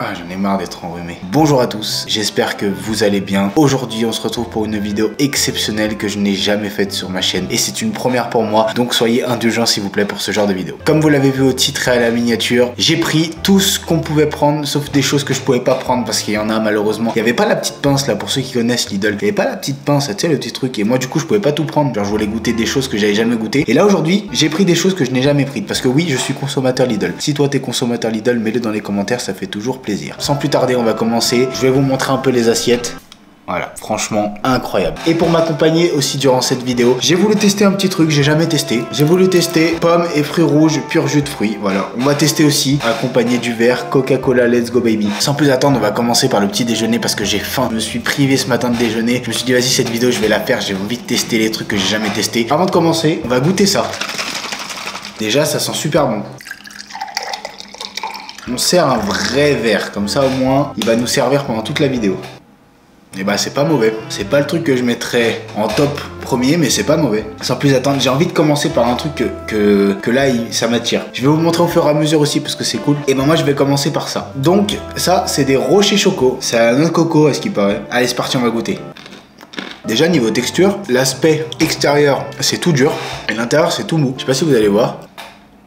Ah, j'en ai marre d'être enrhumé. Bonjour à tous, j'espère que vous allez bien. Aujourd'hui, on se retrouve pour une vidéo exceptionnelle que je n'ai jamais faite sur ma chaîne. Et c'est une première pour moi, donc soyez indulgents s'il vous plaît pour ce genre de vidéo. Comme vous l'avez vu au titre et à la miniature, j'ai pris tout ce qu'on pouvait prendre, sauf des choses que je pouvais pas prendre parce qu'il y en a malheureusement. Il n'y avait pas la petite pince là, pour ceux qui connaissent Lidl. Il n'y avait pas la petite pince, tu sais, le petit truc. Et moi du coup, je pouvais pas tout prendre. Genre, je voulais goûter des choses que j'avais jamais goûté. Et là aujourd'hui, j'ai pris des choses que je n'ai jamais prises. Parce que oui, je suis consommateur Lidl. Si toi t'es consommateur Lidl, mets-le dans les commentaires, ça fait toujours plaisir. Sans plus tarder, on va commencer. Je vais vous montrer un peu les assiettes. Voilà, franchement incroyable. Et pour m'accompagner aussi durant cette vidéo, j'ai voulu tester un petit truc, j'ai jamais testé. J'ai voulu tester pommes et fruits rouges, pur jus de fruits. Voilà, on va tester aussi, accompagné du verre Coca-Cola Let's Go Baby. Sans plus attendre, on va commencer par le petit déjeuner parce que j'ai faim. Je me suis privé ce matin de déjeuner. Je me suis dit, vas-y, cette vidéo, je vais la faire. J'ai envie de tester les trucs que j'ai jamais testés. Avant de commencer, on va goûter ça. Déjà, ça sent super bon. On sert un vrai verre, comme ça au moins, il va nous servir pendant toute la vidéo. Et bah c'est pas mauvais. C'est pas le truc que je mettrais en top premier, mais c'est pas mauvais. Sans plus attendre, j'ai envie de commencer par un truc que là, ça m'attire. Je vais vous montrer au fur et à mesure aussi parce que c'est cool. Et ben moi, je vais commencer par ça. Donc ça, c'est des rochers choco. C'est à la noix de coco, à ce qui paraît. Allez, c'est parti, on va goûter. Déjà, niveau texture, l'aspect extérieur, c'est tout dur. Et l'intérieur, c'est tout mou. Je sais pas si vous allez voir.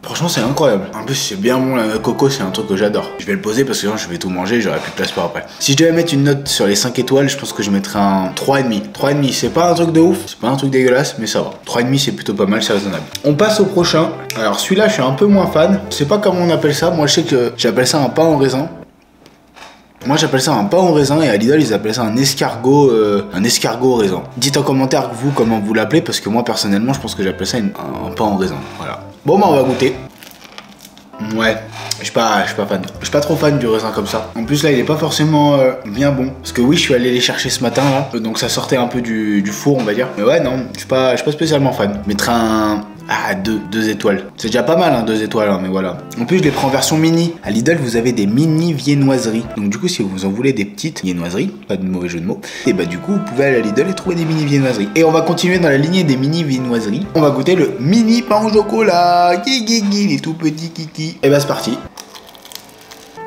Franchement, c'est incroyable. En plus, c'est bien bon, la coco, c'est un truc que j'adore. Je vais le poser parce que sinon, je vais tout manger, j'aurai plus de place pour après. Si je devais mettre une note sur les 5 étoiles, je pense que je mettrais un 3,5. 3,5, c'est pas un truc de ouf, c'est pas un truc dégueulasse, mais ça va. 3,5, c'est plutôt pas mal, c'est raisonnable. On passe au prochain. Alors, celui-là, je suis un peu moins fan. Je sais pas comment on appelle ça. Moi, je sais que j'appelle ça un pain au raisin. Moi j'appelle ça un pain au raisin et à Lidl ils appellent ça un escargot au raisin. Dites en commentaire vous comment vous l'appelez parce que moi personnellement je pense que j'appelle ça un pain au raisin. Voilà. Bon bah on va goûter. Ouais, je suis pas fan. Je suis pas trop fan du raisin comme ça. En plus là il est pas forcément bien bon. Parce que oui je suis allé les chercher ce matin là. Donc ça sortait un peu du four on va dire. Mais ouais non, je suis pas spécialement fan. Je mettrais un... Ah, 2 étoiles. C'est déjà pas mal, hein, 2 étoiles, hein, mais voilà. En plus, je les prends en version mini. À Lidl, vous avez des mini viennoiseries. Donc, du coup, si vous en voulez des petites viennoiseries, pas de mauvais jeu de mots, et bah, du coup, vous pouvez aller à Lidl et trouver des mini viennoiseries. Et on va continuer dans la lignée des mini viennoiseries. On va goûter le mini pain au chocolat. Il est tout petit, kiki. Et bah, c'est parti.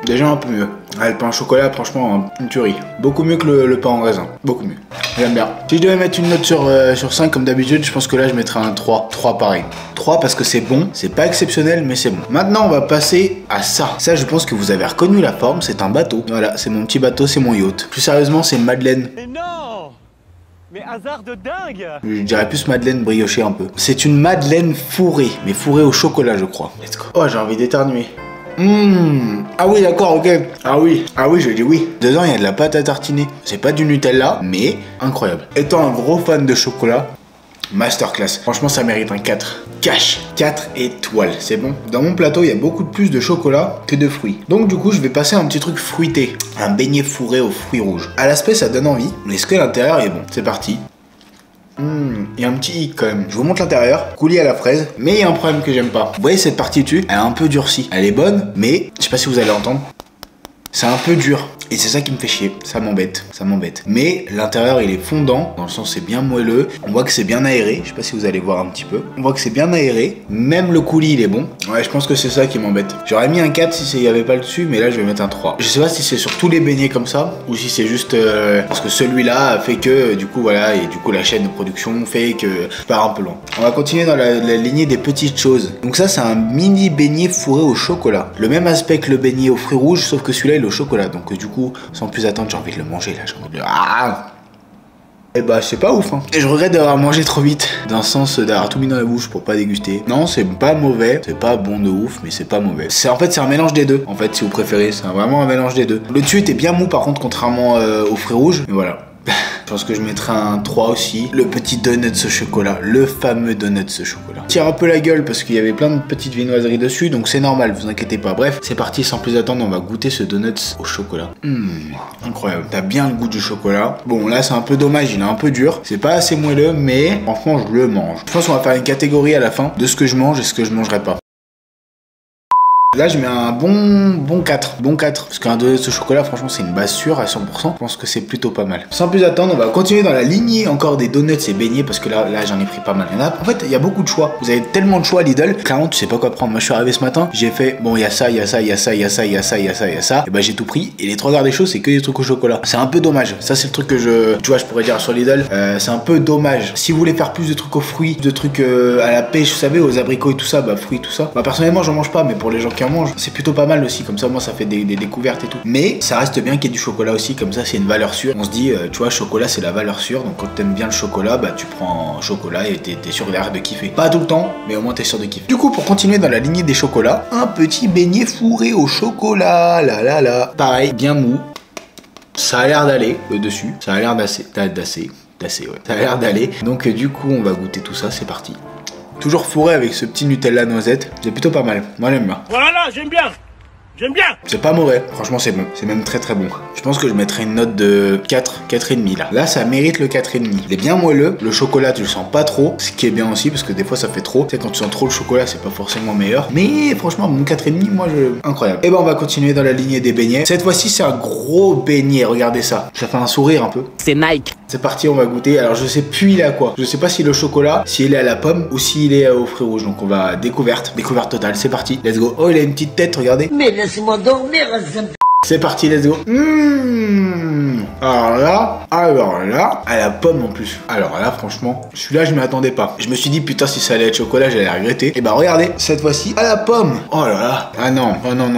Déjà un peu mieux. Ouais, le pain au chocolat, franchement, une tuerie. Beaucoup mieux que le pain en raisin. Beaucoup mieux. J'aime bien. Si je devais mettre une note sur 5 comme d'habitude, je pense que là je mettrais un 3. 3 pareil. 3 parce que c'est bon. C'est pas exceptionnel, mais c'est bon. Maintenant, on va passer à ça. Ça, je pense que vous avez reconnu la forme. C'est un bateau. Voilà, c'est mon petit bateau, c'est mon yacht. Plus sérieusement, c'est Madeleine. Mais non! Mais hasard de dingue! Je dirais plus Madeleine briochée un peu. C'est une Madeleine fourrée. Mais fourrée au chocolat, je crois. Let's go. Oh, j'ai envie d'éternuer. Ah oui d'accord ok. Ah oui je dis oui. Dedans il y a de la pâte à tartiner. C'est pas du Nutella mais incroyable. Étant un gros fan de chocolat, masterclass. Franchement ça mérite un 4. Cash 4 étoiles, c'est bon. Dans mon plateau il y a beaucoup plus de chocolat que de fruits. Donc du coup je vais passer à un petit truc fruité. Un beignet fourré aux fruits rouges. À l'aspect ça donne envie. Mais est-ce que l'intérieur est bon? C'est parti. Il y a un petit hic quand même. Je vous montre l'intérieur, coulis à la fraise, mais il y a un problème que j'aime pas. Vous voyez cette partie dessus, elle est un peu durcie. Elle est bonne, mais je sais pas si vous allez entendre. C'est un peu dur. Et c'est ça qui me fait chier. Ça m'embête. Mais l'intérieur, il est fondant. Dans le sens, c'est bien moelleux. On voit que c'est bien aéré. Je sais pas si vous allez voir un petit peu. On voit que c'est bien aéré. Même le coulis, il est bon. Ouais, je pense que c'est ça qui m'embête. J'aurais mis un 4 si il y avait pas le dessus. Mais là, je vais mettre un 3. Je sais pas si c'est sur tous les beignets comme ça. Ou si c'est juste parce que celui-là fait que, du coup, voilà. Et du coup, la chaîne de production fait que je pars un peu loin. On va continuer dans la lignée des petites choses. Donc ça, c'est un mini beignet fourré au chocolat. Le même aspect que le beignet aux fruits rouges. Sauf que celui-là, il est au chocolat. Donc du coup, sans plus attendre, j'ai envie de le manger là, j'ai envie de le... Ah et bah c'est pas ouf hein. Et je regrette d'avoir mangé trop vite. Dans le sens d'avoir tout mis dans la bouche pour pas déguster. Non c'est pas mauvais. C'est pas bon de ouf mais c'est pas mauvais. En fait c'est un mélange des deux. En fait si vous préférez. C'est vraiment un mélange des deux. Le dessus était bien mou par contre contrairement aux fruits rouges. Mais voilà. Je pense que je mettrai un 3 aussi. Le petit donuts au chocolat. Le fameux donuts au chocolat. Tire un peu la gueule parce qu'il y avait plein de petites viennoiseries dessus. Donc c'est normal, vous inquiétez pas. Bref, c'est parti, sans plus attendre, on va goûter ce donuts au chocolat. Incroyable. T'as bien le goût du chocolat. Bon, là c'est un peu dommage, il est un peu dur. C'est pas assez moelleux, mais franchement, je le mange. Je pense qu'on va faire une catégorie à la fin de ce que je mange et ce que je mangerai pas. Là je mets un bon 4. Bon 4. Parce qu'un donut au chocolat, franchement, c'est une base sûre à 100%. Je pense que c'est plutôt pas mal. Sans plus attendre, on va continuer dans la lignée encore des donuts et beignets. Parce que là j'en ai pris pas mal. En fait, il y a beaucoup de choix. Vous avez tellement de choix à Lidl. Clairement, tu sais pas quoi prendre. Moi, je suis arrivé ce matin. J'ai fait, bon, il y a ça, il y a ça, il y a ça, il y a ça, il y a ça, il y a ça, il y a ça. Et bah, j'ai tout pris. Et les trois quarts des choses, c'est que des trucs au chocolat. C'est un peu dommage. Ça, c'est le truc que tu vois, je pourrais dire sur Lidl. C'est un peu dommage. Si vous voulez faire plus de trucs aux fruits, de trucs à la pêche, vous savez, aux abricots et tout ça, bah, fruits, tout ça. Bah, personnellement, j'en mange pas. Mais pour les gens qui en mangent, c'est plutôt pas mal aussi, comme ça moi ça fait des découvertes et tout. Mais ça reste bien qu'il y ait du chocolat aussi, comme ça c'est une valeur sûre. On se dit, tu vois, chocolat c'est la valeur sûre, donc quand t'aimes bien le chocolat, bah tu prends chocolat et t'es sûr derrière de kiffer. Pas tout le temps, mais au moins t'es sûr de kiffer. Du coup, pour continuer dans la lignée des chocolats, un petit beignet fourré au chocolat, là. Pareil, bien mou. Ça a l'air d'aller, le dessus, ça a l'air d'assez, ouais. Ça a l'air d'aller. Donc du coup, on va goûter tout ça, c'est parti. Toujours fourré avec ce petit Nutella noisette, c'est plutôt pas mal. Moi j'aime bien. Voilà, j'aime bien. J'aime bien. C'est pas mauvais, franchement c'est bon, c'est même très bon. Je pense que je mettrais une note de 4, 4,5 là. Là ça mérite le 4,5. Il est bien moelleux, le chocolat tu le sens pas trop, ce qui est bien aussi parce que des fois ça fait trop. Tu sais, quand tu sens trop le chocolat c'est pas forcément meilleur. Mais franchement mon 4,5 moi incroyable. Et ben on va continuer dans la lignée des beignets. Cette fois-ci c'est un gros beignet, regardez ça. Ça fait un sourire un peu. C'est Nike. C'est parti, on va goûter. Alors je sais plus il est à quoi. Je sais pas s'il est au chocolat, s'il est à la pomme ou s'il est aux fruits rouges. Donc on va découverte totale, c'est parti. Let's go. Oh il a une petite tête, regardez. Mais laisse-moi dormir. C'est parti, let's go. Alors là, à la pomme en plus. Alors là, franchement, celui-là, je m'y attendais pas. Je me suis dit, putain, si ça allait être chocolat, j'allais regretter. Et bah, regardez, cette fois-ci, à la pomme. Oh là là. Ah non,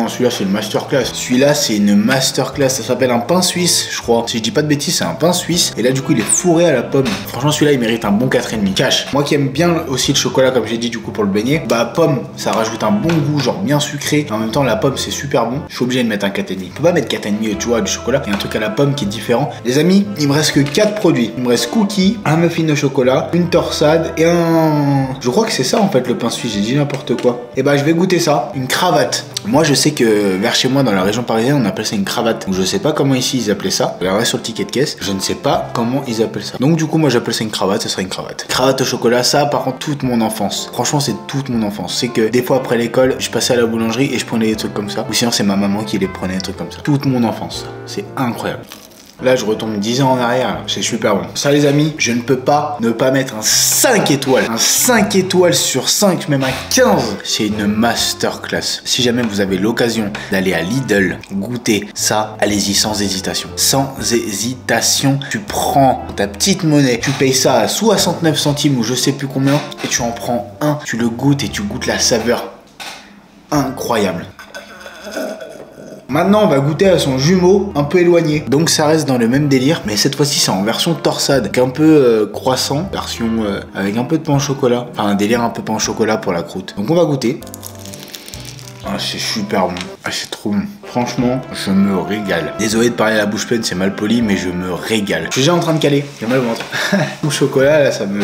celui-là, c'est une masterclass. Celui-là, c'est une masterclass. Ça s'appelle un pain suisse, je crois. Si je dis pas de bêtises, c'est un pain suisse. Et là, du coup, il est fourré à la pomme. Franchement, celui-là, il mérite un bon 4,5. Cash. Moi qui aime bien aussi le chocolat, comme j'ai dit, du coup, pour le beignet, bah, pomme, ça rajoute un bon goût, genre bien sucré. En même temps, la pomme, c'est super bon. Je suis obligé de mettre un 4,5. On peut pas mettre 4,5, tu vois, du chocolat. Il y a un truc à la pomme qui est différent. Les amis, il me reste que 4 produits. Il me reste cookies, un muffin au chocolat, une torsade et un... Je crois que c'est ça en fait le pain suisse, j'ai dit n'importe quoi. Et bah je vais goûter ça, une cravate. Moi je sais que vers chez moi dans la région parisienne on appelle ça une cravate. Donc je sais pas comment ici ils appelaient ça. Je regarderai sur le ticket de caisse. Je ne sais pas comment ils appellent ça. Donc du coup moi j'appelle ça une cravate, ce sera une cravate. Cravate au chocolat, ça par contre toute mon enfance. Franchement c'est toute mon enfance. C'est que des fois après l'école je passais à la boulangerie et je prenais des trucs comme ça. Ou sinon c'est ma maman qui les prenait, des trucs comme ça. Toute mon enfance. C'est incroyable. Là, je retombe 10 ans en arrière, c'est super bon. Ça, les amis, je ne peux pas ne pas mettre un 5 étoiles. Un 5 étoiles sur 5, même un 15. C'est une masterclass. Si jamais vous avez l'occasion d'aller à Lidl goûter ça, allez-y sans hésitation. Sans hésitation, tu prends ta petite monnaie, tu payes ça à 69 centimes ou je sais plus combien, et tu en prends un, tu le goûtes et tu goûtes la saveur. Incroyable. Maintenant, on va goûter à son jumeau un peu éloigné. Donc ça reste dans le même délire, mais cette fois-ci c'est en version torsade, un peu croissant, version avec un peu de pain au chocolat. Enfin un délire un peu pain au chocolat pour la croûte. Donc on va goûter. Ah, c'est super bon. Ah, c'est trop bon. Franchement, je me régale. Désolé de parler à la bouche pleine, c'est mal poli, mais je me régale. Je suis déjà en train de caler. J'ai mal au ventre. Au chocolat, là, ça me...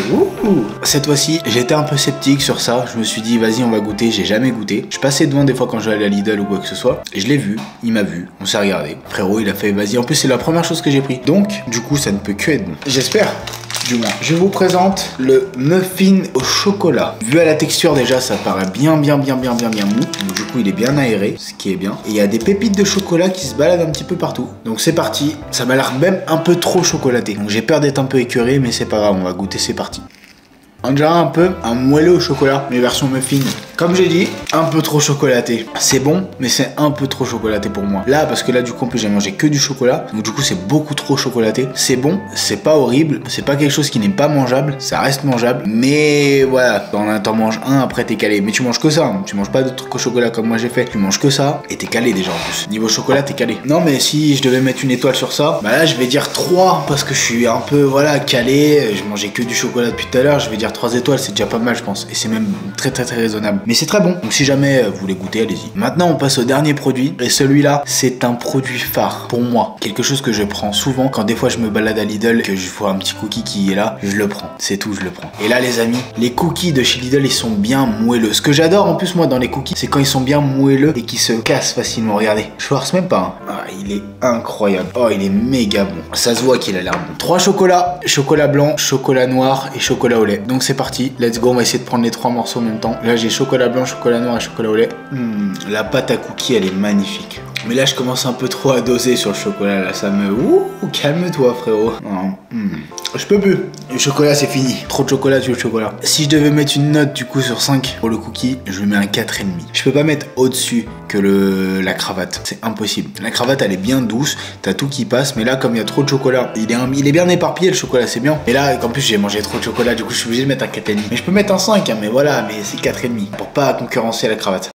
Cette fois-ci, j'étais un peu sceptique sur ça. Je me suis dit, vas-y, on va goûter. J'ai jamais goûté. Je passais devant des fois quand je vais aller à Lidl ou quoi que ce soit. Et je l'ai vu. Il m'a vu. On s'est regardé. Frérot, il a fait, vas-y. En plus, c'est la première chose que j'ai pris. Donc, du coup, ça ne peut que être bon. J'espère. Du moins. Je vous présente le muffin au chocolat. Vu à la texture déjà, ça paraît bien mou. Donc du coup, il est bien aéré, ce qui est bien. Et il y a des pépites de chocolat qui se baladent un petit peu partout. Donc c'est parti. Ça m'a l'air même un peu trop chocolaté. Donc j'ai peur d'être un peu écœuré, mais c'est pas grave, on va goûter, c'est parti. On dirait un peu un moelleux au chocolat, mais version muffin. Comme j'ai dit, un peu trop chocolaté. C'est bon, mais c'est un peu trop chocolaté pour moi. Là, parce que là, du coup, en plus, j'ai mangé que du chocolat. Donc, du coup, c'est beaucoup trop chocolaté. C'est bon, c'est pas horrible. C'est pas quelque chose qui n'est pas mangeable. Ça reste mangeable. Mais voilà, t'en manges un, après, t'es calé. Mais tu manges que ça. Hein. Tu manges pas de trucs au chocolat comme moi j'ai fait. Tu manges que ça et t'es calé déjà en plus. Niveau chocolat, t'es calé. Non, mais si je devais mettre une étoile sur ça, bah là, je vais dire 3 parce que je suis un peu, voilà, calé. Je mangeais que du chocolat depuis tout à l'heure. Je vais dire 3 étoiles, c'est déjà pas mal, je pense. Et c'est même très raisonnable. Mais c'est très bon. Donc si jamais vous voulez goûter, allez-y. Maintenant, on passe au dernier produit. Et celui-là, c'est un produit phare pour moi. Quelque chose que je prends souvent quand des fois je me balade à Lidl, que je vois un petit cookie qui est là, je le prends. C'est tout, je le prends. Et là, les amis, les cookies de chez Lidl, ils sont bien moelleux. Ce que j'adore en plus, moi, dans les cookies, c'est quand ils sont bien moelleux et qui se cassent facilement. Regardez. Je force même pas. Hein. Ah, il est incroyable. Oh, il est méga bon. Ça se voit qu'il a l'air bon. 3 chocolats. Chocolat blanc, chocolat noir et chocolat au lait. Donc Donc c'est parti, let's go, on va essayer de prendre les 3 morceaux en même temps. Là j'ai chocolat blanc, chocolat noir et chocolat au lait. La pâte à cookies elle est magnifique. Mais là je commence un peu trop à doser sur le chocolat, là ça me... Ouh, calme-toi frérot. Je peux plus, le chocolat c'est fini. Trop de chocolat sur le chocolat. Si je devais mettre une note du coup sur 5 pour le cookie, je lui mets un 4,5. Je peux pas mettre au-dessus que la cravate, c'est impossible. La cravate elle est bien douce, t'as tout qui passe, mais là comme il y a trop de chocolat, il est bien éparpillé le chocolat, c'est bien. Et là en plus j'ai mangé trop de chocolat, du coup je suis obligé de mettre un 4,5. Mais je peux mettre un 5, hein, mais voilà, mais c'est 4,5 pour pas concurrencer la cravate.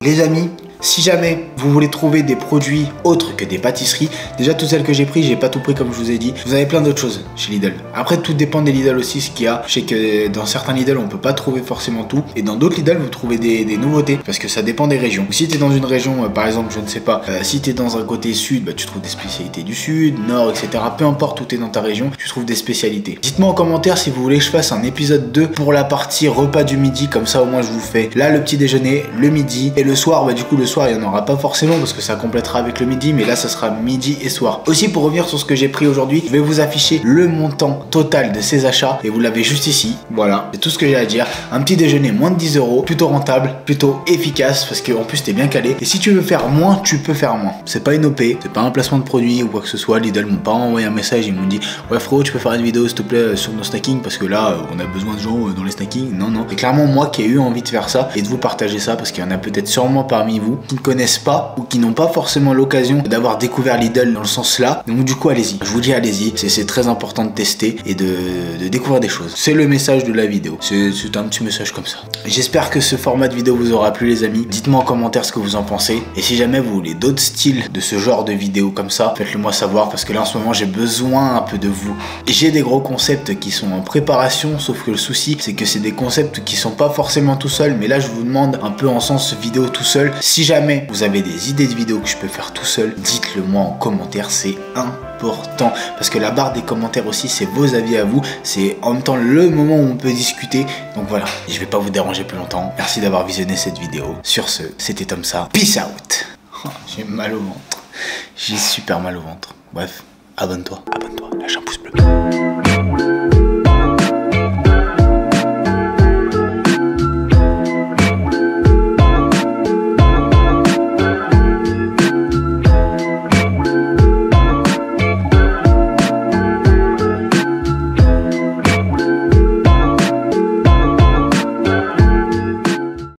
Les amis, si jamais vous voulez trouver des produits autres que des pâtisseries, déjà toutes celles que j'ai pris, j'ai pas tout pris comme je vous ai dit. Vous avez plein d'autres choses chez Lidl. Après tout dépend des Lidl aussi ce qu'il y a. Je sais que dans certains Lidl on peut pas trouver forcément tout. Et dans d'autres Lidl vous trouvez des nouveautés. Parce que ça dépend des régions. Si t'es dans une région, par exemple je ne sais pas, si t'es dans un côté sud, bah, tu trouves des spécialités du sud, nord, etc. Peu importe où t'es dans ta région, tu trouves des spécialités. Dites-moi en commentaire si vous voulez que je fasse un épisode 2 pour la partie repas du midi. Comme ça au moins je vous fais là le petit déjeuner, le midi et le soir. Bah du coup le soir il y en aura pas forcément parce que ça complétera avec le midi, mais là ça sera midi et soir. Aussi pour revenir sur ce que j'ai pris aujourd'hui, je vais vous afficher le montant total de ces achats et vous l'avez juste ici. Voilà, c'est tout ce que j'ai à dire. Un petit déjeuner moins de 10 €, plutôt rentable, plutôt efficace parce qu'en plus t'es bien calé. Et si tu veux faire moins, tu peux faire moins. C'est pas une OP, c'est pas un placement de produit ou quoi que ce soit. Lidl m'ont pas envoyé un message, ils m'ont dit ouais frérot tu peux faire une vidéo s'il te plaît sur nos snackings parce que là on a besoin de gens dans les snackings. Non non, c'est clairement moi qui ai eu envie de faire ça et de vous partager ça parce qu'il y en a peut-être sûrement parmi vous qui ne connaissent pas ou qui n'ont pas forcément l'occasion d'avoir découvert Lidl dans le sens là. Donc du coup allez-y, je vous dis allez-y, c'est très important de tester et de découvrir des choses. C'est le message de la vidéo, c'est un petit message comme ça. J'espère que ce format de vidéo vous aura plu les amis. Dites-moi en commentaire ce que vous en pensez et si jamais vous voulez d'autres styles de ce genre de vidéos comme ça, faites-le moi savoir parce que là en ce moment j'ai besoin un peu de vous. J'ai des gros concepts qui sont en préparation, sauf que le souci c'est que c'est des concepts qui sont pas forcément tout seuls, mais là je vous demande un peu en sens vidéo tout seul. Si jamais vous avez des idées de vidéos que je peux faire tout seul, dites-le moi en commentaire, c'est important parce que la barre des commentaires aussi c'est vos avis à vous, c'est en même temps le moment où on peut discuter. Donc voilà, je vais pas vous déranger plus longtemps. Merci d'avoir visionné cette vidéo. Sur ce, c'était Tomsa. Peace out. J'ai mal au ventre. J'ai super mal au ventre. Bref, abonne-toi.